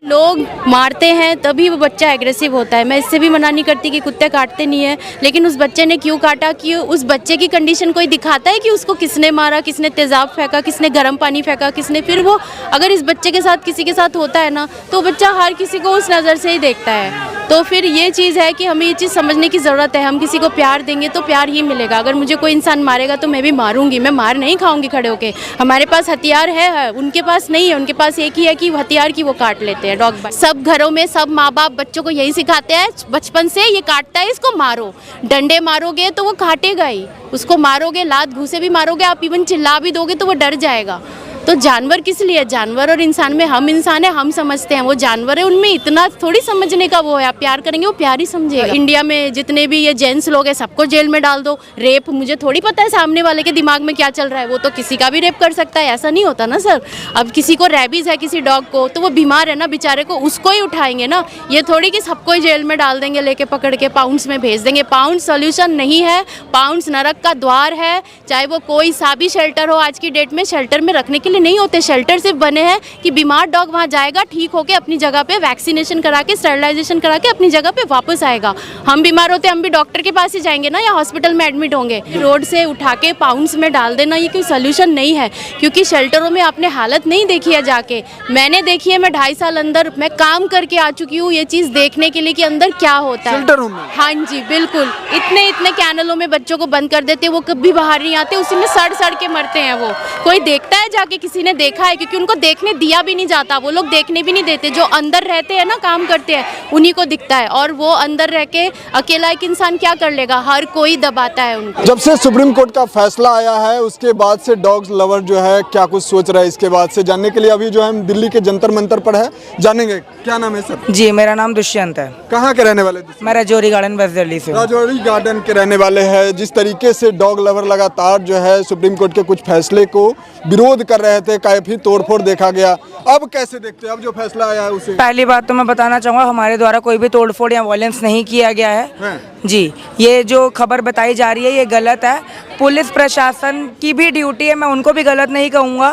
लोग मारते हैं तभी वो बच्चा एग्रेसिव होता है। मैं इससे भी मना नहीं करती कि कुत्ते काटते नहीं है, लेकिन उस बच्चे ने क्यों काटा, कि उस बच्चे की कंडीशन कोई दिखाता है कि उसको किसने मारा, किसने तेज़ाब फेंका, किसने गर्म पानी फेंका, किसने। फिर वो अगर इस बच्चे के साथ किसी के साथ होता है ना, तो बच्चा हर किसी को उस नज़र से ही देखता है। तो फिर ये चीज़ है कि हमें ये चीज़ समझने की ज़रूरत है। हम किसी को प्यार देंगे तो प्यार ही मिलेगा। अगर मुझे कोई इंसान मारेगा तो मैं भी मारूंगी, मैं मार नहीं खाऊंगी खड़े होके। हमारे पास हथियार है, उनके पास नहीं है। उनके पास एक ही है कि हथियार की वो काट लेते हैं, डॉग बाइट। सब घरों में सब माँ बाप बच्चों को यही सिखाते हैं बचपन से, ये काटता है इसको मारो। डंडे मारोगे तो वो काटेगा ही, उसको मारोगे, लात घूसे भी मारोगे, आप इवन चिल्ला भी दोगे तो वो डर जाएगा। तो जानवर किस लिए? जानवर और इंसान में हम इंसान है, हम समझते हैं, वो जानवर है, उनमें इतना थोड़ी समझने का वो है। आप प्यार करेंगे वो प्यार ही समझेगा। इंडिया में जितने भी ये जेंट्स लोग हैं सबको जेल में डाल दो। रेप, मुझे थोड़ी पता है सामने वाले के दिमाग में क्या चल रहा है, वो तो किसी का भी रेप कर सकता है, ऐसा नहीं होता ना सर। अब किसी को रेबीज है किसी डॉग को, तो वो बीमार है ना बेचारे को, उसको ही उठाएंगे ना। ये थोड़ी कि सबको ही जेल में डाल देंगे, लेके पकड़ के पाउंड्स में भेज देंगे। पाउंड सोल्यूशन नहीं है, पाउंड्स नरक का द्वार है। चाहे वो कोई सा भी शेल्टर हो, आज की डेट में शेल्टर में रखने के लिए नहीं होते। शेल्टर सिर्फ बने हैं कि बीमार डॉग वहाँ जाएगा, ठीक होके अपनी जगह पे वैक्सीनेशन करा के, स्टरलाइजेशन करा के अपनी जगह पे वापस आएगा। हम बीमार होते हम भी डॉक्टर के पास ही जाएंगे ना, या हॉस्पिटल में एडमिट होंगे। रोड से उठा के पाउंड्स में डाल देना ये कोई सोल्यूशन नहीं है, क्योंकि शेल्टरों में आपने हालत नहीं देखी है जाके। मैंने देखी है, मैं 2.5 साल अंदर मैं काम करके आ चुकी हूँ ये चीज़ देखने के लिए कि अंदर क्या होता है शेल्टरों में। हाँ जी बिल्कुल, इतने इतने कैनलों में बच्चों को बंद कर देते, वो कभी बाहर नहीं आते, उसी में सड़ सड़ के मरते हैं। वो कोई देखता है जाके? किसी ने देखा है? क्योंकि उनको देखने दिया भी नहीं जाता, वो लोग देखने भी नहीं देते। जो अंदर रहते हैं ना, काम करते हैं, उन्हीं को दिखता है। और वो अंदर रह के अकेला एक इंसान क्या कर लेगा? हर कोई दबाता है उनको। जब से सुप्रीम कोर्ट का फैसला आया है उसके बाद से डॉग्स लवर जो है क्या कुछ सोच रहा है इसके बाद से जानने के लिए अभी जो है हम दिल्ली के जंतर मंतर पर है, जानेंगे। क्या नाम है सर? जी मेरा नाम दुष्यंत है। कहाँ के रहने वाले? मैं राजौरी गार्डन वेस्ट दिल्ली से। राजौरी गार्डन के रहने वाले हैं। जिस तरीके से डॉग लवर लगातार जो है सुप्रीम कोर्ट के कुछ फैसले को विरोध कर रहे थे, काफी तोड़फोड़ देखा गया, अब कैसे देखते हैं अब जो फैसला आया है उसे? पहली बात तो मैं बताना चाहूँगा, हमारे द्वारा कोई भी तोड़फोड़ या वायलेंस नहीं किया गया है। जी, ये जो खबर बताई जा रही है ये गलत है। पुलिस प्रशासन की भी ड्यूटी है, मैं उनको भी गलत नहीं कहूँगा।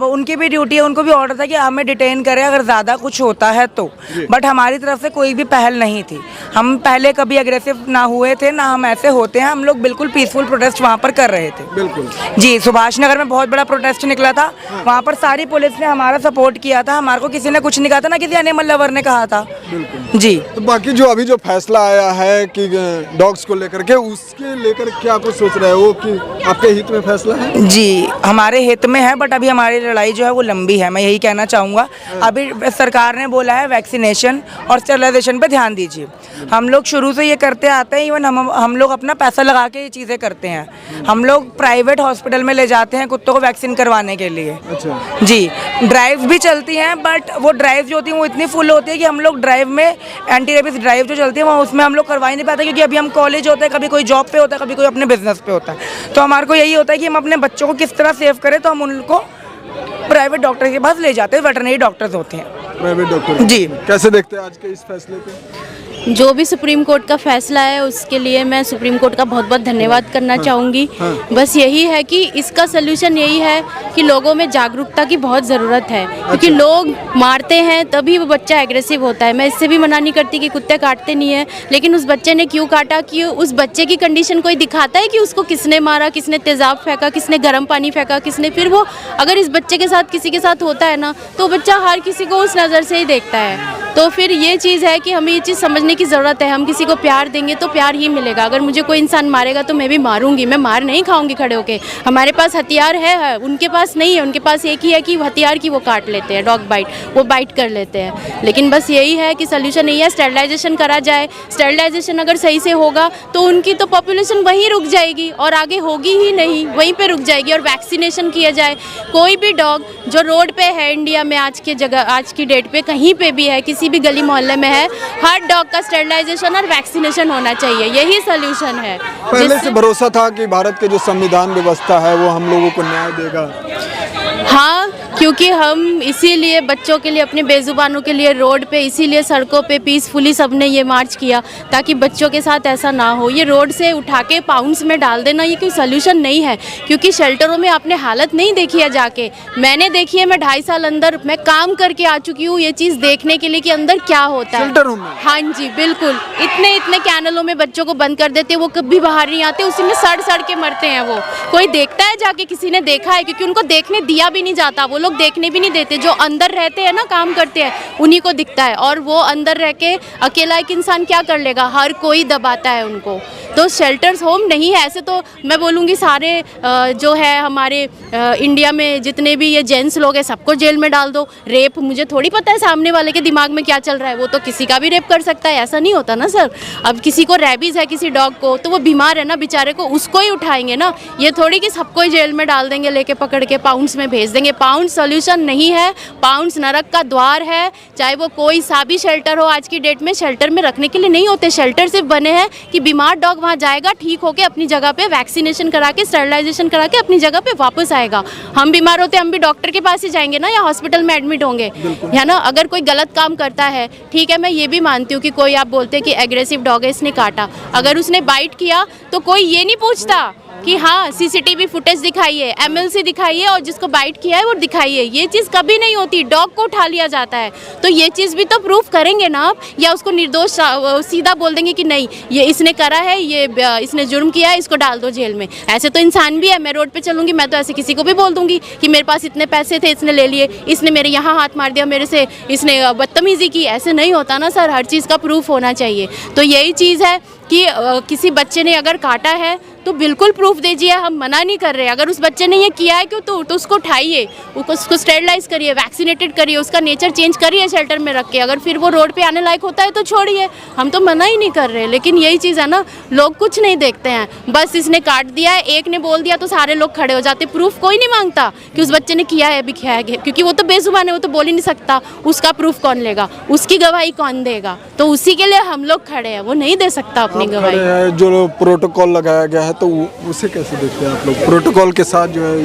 उनकी भी ड्यूटी है, उनको भी ऑर्डर था कि हमें डिटेन करें अगर ज़्यादा कुछ होता है तो। बट हमारी तरफ से कोई भी पहल नहीं थी। हम पहले कभी अग्रेसिव ना हुए थे, ना हम ऐसे होते हैं। हम लोग बिल्कुल पीसफुल प्रोटेस्ट वहाँ पर कर रहे थे। बिल्कुल जी, सुभाष नगर में बहुत बड़ा प्रोटेस्ट निकला था, वहाँ पर सारी पुलिस ने हमारा सपोर्ट किया था। हमारे को किसी ने कुछ नहीं कहा था, ना किसी एनिमल लवर ने कहा था। जी, तो बाकी जो अभी जो फैसला आया है कि डॉग्स को लेकर के, उसके लेकर क्या कुछ सोच रहे हो कि आपके हित में फैसला है? जी हमारे हित में है, बट अभी हमारी लड़ाई जो है वो लंबी है, मैं यही कहना चाहूँगा। अभी सरकार ने बोला है वैक्सीनेशन और स्टरलाइजेशन पे ध्यान दीजिए। हम लोग शुरू से ये करते आते हैं, इवन हम लोग अपना पैसा लगा के ये चीज़ें करते हैं। हम लोग प्राइवेट हॉस्पिटल में ले जाते हैं कुत्तों को वैक्सीन करवाने के लिए। अच्छा। जी, ड्राइव भी चलती हैं, बट वो ड्राइव जो होती है वो इतनी फुल होती है कि हम लोग ड्राइव में, एंटी रेबीज ड्राइव जो चलती है वहाँ, उसमें हम लोग करवा ही नहीं पाते, क्योंकि अभी हम कॉलेज होते हैं, कभी कोई जॉब पे होता है, कभी कोई अपने बिजनेस पे होता है। तो हमारे को यही होता है कि हम अपने बच्चों को किस तरह सेव करें, तो हम उनको प्राइवेट डॉक्टर के पास ले जाते हैं। वेटरनरी डॉक्टर्स होते हैं प्राइवेट डॉक्टर। जी, कैसे देखते हैं आज के इस फैसले पे? जो भी सुप्रीम कोर्ट का फैसला है उसके लिए मैं सुप्रीम कोर्ट का बहुत बहुत धन्यवाद करना चाहूँगी। बस यही है कि इसका सलूशन यही है कि लोगों में जागरूकता की बहुत ज़रूरत है, क्योंकि लोग मारते हैं तभी वो बच्चा एग्रेसिव होता है। मैं इससे भी मना नहीं करती कि कुत्ते काटते नहीं है, लेकिन उस बच्चे ने क्यों काटा, कि उस बच्चे की कंडीशन कोई दिखाता है कि उसको किसने मारा, किसने तेज़ाब फेंका, किसने गर्म पानी फेंका, किसने। फिर वो अगर इस बच्चे के साथ किसी के साथ होता है ना, तो बच्चा हर किसी को उस नज़र से ही देखता है। तो फिर ये चीज़ है कि हमें ये चीज़ समझने की ज़रूरत है। हम किसी को प्यार देंगे तो प्यार ही मिलेगा। अगर मुझे कोई इंसान मारेगा तो मैं भी मारूंगी, मैं मार नहीं खाऊंगी खड़े होके। हमारे पास हथियार है, उनके पास नहीं है। उनके पास एक ही है कि हथियार की वो काट लेते हैं, डॉग बाइट, वो बाइट कर लेते हैं। लेकिन बस यही है कि सोल्यूशन यही है, स्टरलाइजेशन करा जाए। स्टरलाइजेशन अगर सही से होगा तो उनकी तो पॉपुलेशन वहीं रुक जाएगी और आगे होगी ही नहीं, वहीं पर रुक जाएगी। और वैक्सीनेशन किया जाए। कोई भी डॉग जो रोड पे है इंडिया में आज की डेट पे कहीं पे भी है, किसी भी गली मोहल्ले में है, हर डॉग का स्टरलाइजेशन और वैक्सीनेशन होना चाहिए। यही सोल्यूशन है। पहले से भरोसा था कि भारत के जो संविधान व्यवस्था है वो हम लोगों को न्याय देगा। हाँ, क्योंकि हम इसीलिए बच्चों के लिए, अपने बेजुबानों के लिए रोड पे, इसीलिए सड़कों पे पीसफुली सबने ये मार्च किया ताकि बच्चों के साथ ऐसा ना हो। ये रोड से उठा के पाउंड्स में डाल देना ये कोई सोल्यूशन नहीं है, क्योंकि शेल्टरों में आपने हालत नहीं देखी है जाके। मैंने देखी है, मैं 2.5 साल अंदर मैं काम करके आ चुकी हूँ ये चीज़ देखने के लिए कि अंदर क्या होता है। शेल्टरों में? हाँ जी, बिल्कुल। इतने इतने कैनलों में बच्चों को बंद कर देते हैं, वो कभी बाहर नहीं आते, उसी में सड़ सड़ के मरते हैं। वो कोई देखता है जाके? किसी ने देखा है? क्योंकि उनको देखने दिया भी नहीं जाता, वो लोग देखने भी नहीं देते। जो अंदर रहते हैं ना, काम करते हैं, उन्हीं को दिखता है। और वो अंदर रह के अकेला एक इंसान क्या कर लेगा? हर कोई दबाता है उनको। तो शेल्टर्स होम नहीं है ऐसे तो मैं बोलूँगी सारे जो है हमारे इंडिया में जितने भी ये जेंट्स लोग हैं सबको जेल में डाल दो। रेप, मुझे थोड़ी पता है सामने वाले के दिमाग में क्या चल रहा है, वो तो किसी का भी रेप कर सकता है, ऐसा नहीं होता ना सर। अब किसी को रेबीज़ है किसी डॉग को, तो वो बीमार है ना बेचारे को, उसको ही उठाएंगे ना। ये थोड़ी कि सबको ही जेल में डाल देंगे, लेके पकड़ के पाउंड्स में भेज देंगे। पाउंड सोल्यूशन नहीं है, पाउंड्स नरक का द्वार है। चाहे वो कोई सा भी शेल्टर हो, आज की डेट में शेल्टर में रखने के लिए नहीं होते। शेल्टर सिर्फ बने हैं कि बीमार डॉग वहाँ जाएगा, ठीक होके अपनी जगह पे वैक्सीनेशन करा के, स्टरलाइजेशन करा के अपनी जगह पे वापस आएगा। हम बीमार होते हम भी डॉक्टर के पास ही जाएंगे ना, या हॉस्पिटल में एडमिट होंगे, है ना। अगर कोई गलत काम करता है, ठीक है, मैं ये भी मानती हूँ कि कोई आप बोलते हैं कि एग्रेसिव डॉग है, इसने काटा, अगर उसने बाइट किया तो कोई ये नहीं पूछता कि हाँ सीसीटीवी फुटेज दिखाइए, एमएलसी दिखाइए और जिसको बाइट किया है वो दिखाइए। ये चीज़ कभी नहीं होती, डॉग को उठा लिया जाता है। तो ये चीज़ भी तो प्रूफ करेंगे ना आप, या उसको निर्दोष सीधा बोल देंगे कि नहीं ये इसने करा है, ये इसने जुर्म किया है, इसको डाल दो जेल में। ऐसे तो इंसान भी है, मैं रोड पे चलूँगी, मैं तो ऐसे किसी को भी बोल दूँगी कि मेरे पास इतने पैसे थे, इसने ले लिए, इसने मेरे यहाँ हाथ मार दिया, मेरे से इसने बदतमीज़ी की। ऐसे नहीं होता ना सर, हर चीज़ का प्रूफ होना चाहिए। तो यही चीज़ है कि किसी बच्चे ने अगर काटा है तो बिल्कुल प्रूफ दीजिए, हम मना नहीं कर रहे। अगर उस बच्चे ने ये किया है क्यों, तो उसको उठाइए, उसको स्टेरलाइज करिए, वैक्सीनेटेड करिए, उसका नेचर चेंज करिए शेल्टर में रख के। अगर फिर वो रोड पे आने लायक होता है तो छोड़िए, हम तो मना ही नहीं कर रहे। लेकिन यही चीज़ है ना, लोग कुछ नहीं देखते हैं, बस इसने काट दिया है, एक ने बोल दिया तो सारे लोग खड़े हो जाते। प्रूफ कोई नहीं मांगता कि उस बच्चे ने किया है भी किया है, क्योंकि वो तो बेजुबान है, वो तो बोल ही नहीं सकता। उसका प्रूफ कौन लेगा, उसकी गवाही कौन देगा? तो उसी के लिए हम लोग खड़े हैं, वो नहीं दे सकता अपनी गवाही। जो प्रोटोकॉल लगाया गया है तो उसे कैसे देखते हैं आप लोग? प्रोटोकॉल के साथ जो है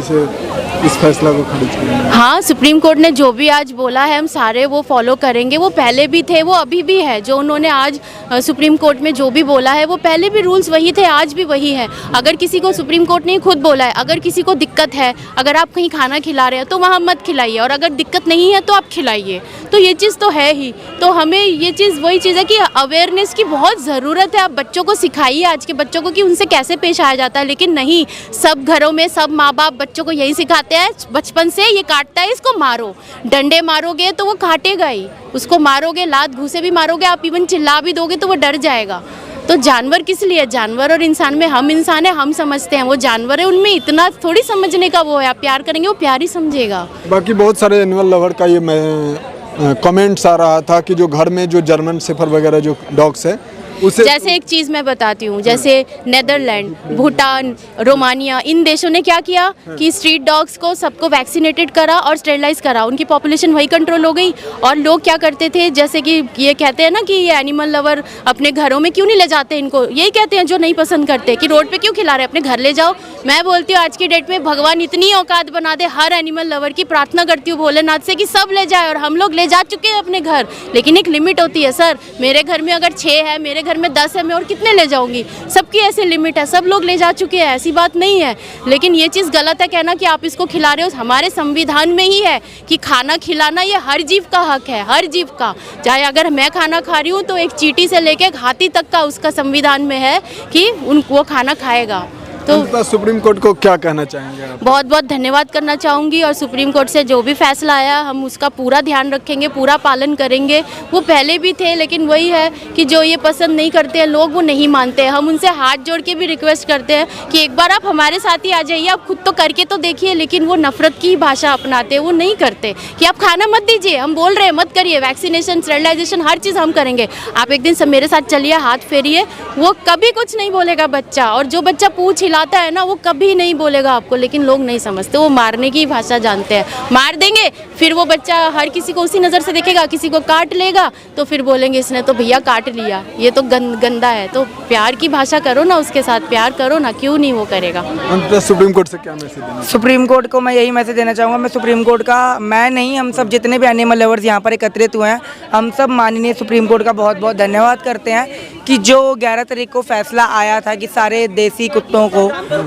इस फैसला को खारिज किया। हाँ, सुप्रीम कोर्ट ने जो भी आज बोला है हम सारे वो फॉलो करेंगे। वो पहले भी थे, वो अभी भी है। जो उन्होंने आज सुप्रीम कोर्ट में जो भी बोला है वो पहले भी रूल्स वही थे, आज भी वही है। अगर किसी को सुप्रीम कोर्ट ने खुद बोला है, अगर किसी को दिक्कत है, अगर आप कहीं खाना खिला रहे हो तो वहाँ मत खिलाइए, और अगर दिक्कत नहीं है तो आप खिलाइए। तो ये चीज़ तो है ही। तो हमें ये चीज़ वही चीज़ है कि अवेयरनेस की बहुत ज़रूरत है। आप बच्चों को सिखाइए, आज के बच्चों को, कि उनसे कैसे पेश आया जाता है। लेकिन नहीं, सब घरों में सब माँ बाप बच्चों को यही सिखाते हैं बचपन से, ये काटता है इसको मारो। डंडे मारोगे तो वो काटेगा ही, उसको मारोगे, लात घूसे भी मारोगे, आप इवन चिल्ला भी दोगे तो वो डर जाएगा। तो जानवर किस लिए? जानवर और इंसान में हम इंसान है, हम समझते हैं, वो जानवर है, उनमें इतना थोड़ी समझने का वो है। आप प्यार करेंगे वो प्यार ही समझेगा। बाकी बहुत सारे एनिमल लवर का ये मैं कमेंट्स आ रहा था कि जो घर में जो जर्मन शेफर्ड वगैरह जो डॉग्स है उसे, जैसे एक चीज़ मैं बताती हूँ, जैसे नेदरलैंड, भूटान, रोमानिया, इन देशों ने क्या किया कि स्ट्रीट डॉग्स को सबको वैक्सीनेटेड करा और स्टेरलाइज करा, उनकी पॉपुलेशन वही कंट्रोल हो गई। और लोग क्या करते थे, जैसे कि ये कहते हैं ना कि ये एनिमल लवर अपने घरों में क्यों नहीं ले जाते इनको, यही कहते हैं जो नहीं पसंद करते कि रोड पे क्यों खिला रहे, अपने घर ले जाओ। मैं बोलती हूँ आज की डेट में भगवान इतनी औकात बना दे, हर एनिमल लवर की प्रार्थना करती हूँ भोलेनाथ से कि सब ले जाए, और हम लोग ले जा चुके हैं अपने घर। लेकिन एक लिमिट होती है सर, मेरे घर में अगर 6 है, मेरे घर में 10 है, मैं और कितने ले जाऊंगी? सबकी ऐसे लिमिट है, सब लोग ले जा चुके हैं, ऐसी बात नहीं है। लेकिन ये चीज़ गलत है कहना कि आप इसको खिला रहे हो। हमारे संविधान में ही है कि खाना खिलाना ये हर जीव का हक है, हर जीव का। चाहे अगर मैं खाना खा रही हूँ तो एक चींटी से लेके एक हाथी तक का उसका संविधान में है कि वो खाना खाएगा। तो सुप्रीम कोर्ट को क्या कहना चाहेंगे आप? बहुत बहुत धन्यवाद करना चाहूँगी, और सुप्रीम कोर्ट से जो भी फैसला आया हम उसका पूरा ध्यान रखेंगे, पूरा पालन करेंगे। वो पहले भी थे, लेकिन वही है कि जो ये पसंद नहीं करते हैं लोग, वो नहीं मानते हैं। हम उनसे हाथ जोड़ के भी रिक्वेस्ट करते हैं कि एक बार आप हमारे साथ ही आ जाइए, आप खुद तो करके तो देखिए। लेकिन वो नफरत की भाषा अपनाते हैं, वो नहीं करते कि आप खाना मत दीजिए, हम बोल रहे हैं मत करिए, वैक्सीनेशन, स्टेरलाइजेशन, हर चीज़ हम करेंगे। आप एक दिन सब मेरे साथ चलिए, हाथ फेरिए, वो कभी कुछ नहीं बोलेगा बच्चा। और जो बच्चा पूछ हिला चिल्लाता है ना, वो कभी नहीं बोलेगा आपको, लेकिन लोग नहीं समझते, वो मारने की भाषा जानते हैं। मार देंगे, फिर वो बच्चा हर किसी को उसी नज़र से देखेगा, किसी को काट लेगा तो फिर बोलेंगे इसने तो भैया काट लिया, ये तो गंदा है। तो प्यार की भाषा करो ना, उसके साथ प्यार करो ना, क्यों नहीं वो करेगा। अंततः सुप्रीम कोर्ट से क्या मैसेज देना? सुप्रीम कोर्ट को मैं यही मैसेज देना चाहूँगा। मैं सुप्रीम कोर्ट का, मैं नहीं, हम सब जितने भी एनिमल लवर्स यहाँ पर एकत्रित हुए हैं, हम सब माननीय सुप्रीम कोर्ट का बहुत बहुत धन्यवाद करते हैं कि जो 11 तारीख को फैसला आया था कि सारे देसी कुत्तों को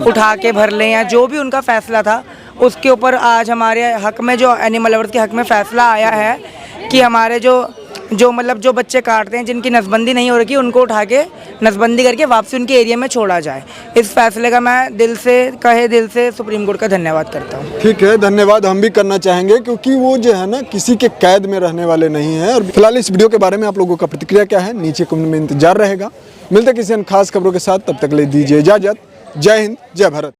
उठा के भर लें, या जो भी उनका फैसला था उसके ऊपर आज हमारे हक में, जो एनिमल लवर्स के हक में फैसला आया है कि हमारे जो मतलब जो बच्चे काटते हैं, जिनकी नसबंदी नहीं हो रही, उनको उठा के नसबंदी करके वापसी उनके एरिया में छोड़ा जाए। इस फैसले का मैं दिल से सुप्रीम कोर्ट का धन्यवाद करता हूँ। ठीक है, धन्यवाद हम भी करना चाहेंगे, क्योंकि वो जो है ना किसी के कैद में रहने वाले नहीं हैं। और फिलहाल इस वीडियो के बारे में आप लोगों का प्रतिक्रिया क्या है, नीचे कमेंट में इंतजार रहेगा। मिलते किसी अन्य खास खबरों के साथ, तब तक ले दीजिए इजाजत। जय हिंद, जय भारत।